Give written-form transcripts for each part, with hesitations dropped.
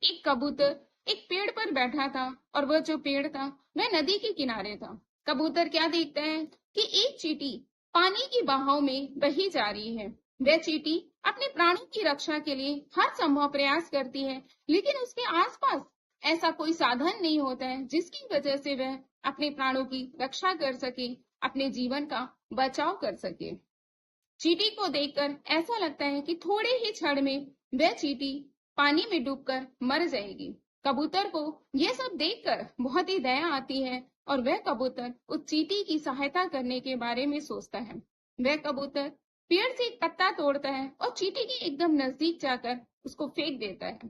एक कबूतर एक पेड़ पर बैठा था और वह जो पेड़ था वह नदी के किनारे था। कबूतर क्या देखता है कि एक चींटी पानी की बहाव में बही जा रही है। वह चींटी अपने प्राणों की रक्षा के लिए हर संभव प्रयास करती है, लेकिन उसके आसपास ऐसा कोई साधन नहीं होता है जिसकी वजह से वह अपने प्राणों की रक्षा कर सके, अपने जीवन का बचाव कर सके। चींटी को देखकर ऐसा लगता है कि थोड़े ही क्षण में वह चींटी पानी में डूबकर मर जाएगी। कबूतर को यह सब देखकर बहुत ही दया आती है और वह कबूतर उस चींटी की सहायता करने के बारे में सोचता है। वह कबूतर पेड़ से एक पत्ता तोड़ता है और चींटी के एकदम नजदीक जाकर उसको फेंक देता है।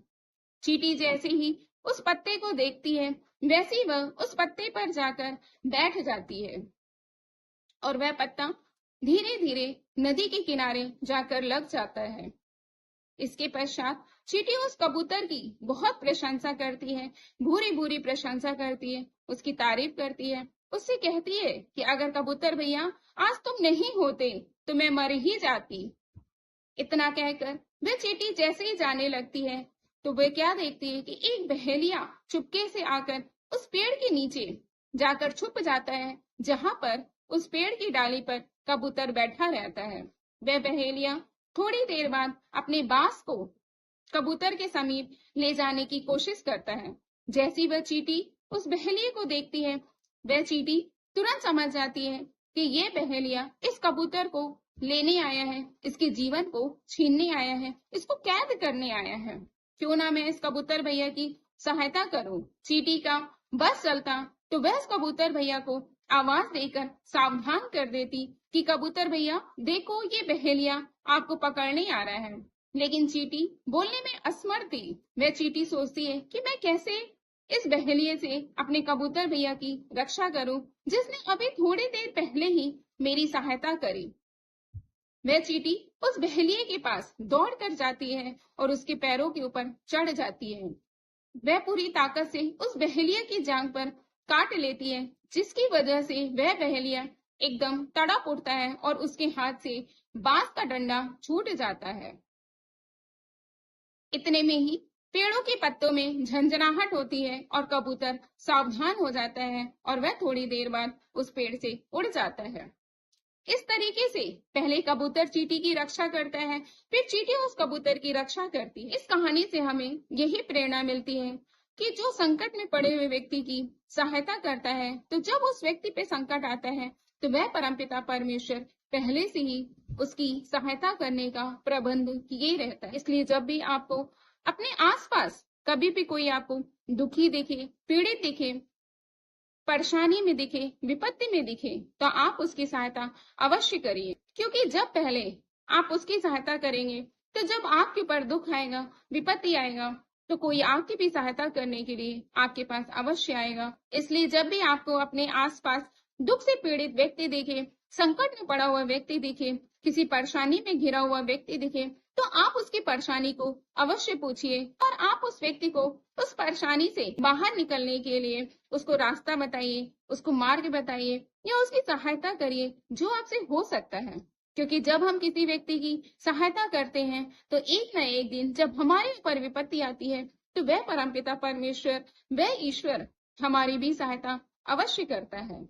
चींटी जैसे ही उस पत्ते को देखती है, वैसे ही वह उस पत्ते पर जाकर बैठ जाती है और वह पत्ता धीरे धीरे नदी के किनारे जाकर लग जाता है। इसके पश्चात चींटी उस कबूतर की बहुत प्रशंसा करती है, भूरी भूरी प्रशंसा करती है, उसकी तारीफ करती है, उससे कहती है कि अगर कबूतर भैया आज तुम नहीं होते तो मैं मर ही जाती। इतना कहकर वह चींटी जैसे ही जाने लगती है तो वह क्या देखती है कि एक बहेलिया चुपके से आकर उस पेड़ के नीचे जाकर छुप जाता है, जहां पर उस पेड़ की डाली पर कबूतर बैठा रहता है। वह बहेलिया थोड़ी देर बाद अपने बांस को कबूतर के समीप ले जाने की कोशिश करता है। जैसी वह चींटी उस बहेलिए को देखती है, वह चींटी तुरंत समझ जाती है कि यह बहेलिया इस कबूतर को लेने आया है, इसके जीवन को छीनने आया है, इसको कैद करने आया है। क्यों ना मैं इस कबूतर भैया की सहायता करूं। चींटी का बस चलता तो वह इस कबूतर भैया को आवाज देकर सावधान कर देती कि कबूतर भैया देखो, ये बहेलिया आपको पकड़ने आ रहा है। लेकिन चींटी बोलने में असमर्थ थी। वह चींटी सोचती है कि मैं कैसे इस बहेलिए से अपने कबूतर भैया की रक्षा करूं, जिसने अभी थोड़ी देर पहले ही मेरी सहायता करी। वह चींटी उस बहेलिए के पास दौड़ कर जाती है और उसके पैरों के ऊपर चढ़ जाती है। वह पूरी ताकत से उस बहेलिया की जांघ पर काट लेती है, जिसकी वजह से वह बहेलिया एकदम तड़प उठता है और उसके हाथ से बांस का डंडा छूट जाता है। इतने में ही पेड़ों के पत्तों में झंझनाहट होती है और कबूतर सावधान हो जाता है और वह थोड़ी देर बाद उस पेड़ से उड़ जाता है। इस तरीके से पहले कबूतर चींटी की रक्षा करता है, फिर चींटी उस कबूतर की रक्षा करती है। इस कहानी से हमें यही प्रेरणा मिलती है कि जो संकट में पड़े हुए व्यक्ति की सहायता करता है, तो जब उस व्यक्ति पे संकट आता है तो वह परमपिता परमेश्वर पहले से ही उसकी सहायता करने का प्रबंध किए रहता है। इसलिए जब भी आपको अपने आसपास कभी भी कोई आपको दुखी दिखे, पीड़ित दिखे, परेशानी में दिखे, विपत्ति में दिखे, तो आप उसकी सहायता अवश्य करिए। क्योंकि जब पहले आप उसकी सहायता करेंगे तो जब आपके ऊपर दुख आएगा, विपत्ति आएगा, तो कोई आपकी भी सहायता करने के लिए आपके पास अवश्य आएगा। इसलिए जब भी आपको अपने आसपास दुख से पीड़ित व्यक्ति दिखे, संकट में पड़ा हुआ व्यक्ति दिखे, किसी परेशानी में घिरा हुआ व्यक्ति दिखे, तो आप उसकी परेशानी को अवश्य पूछिए और आप उस व्यक्ति को उस परेशानी से बाहर निकलने के लिए उसको रास्ता बताइए, उसको मार्ग बताइए या उसकी सहायता करिए जो आपसे हो सकता है। क्योंकि जब हम किसी व्यक्ति की सहायता करते हैं तो एक न एक दिन जब हमारे ऊपर विपत्ति आती है तो वह परमपिता परमेश्वर, वह ईश्वर हमारी भी सहायता अवश्य करता है।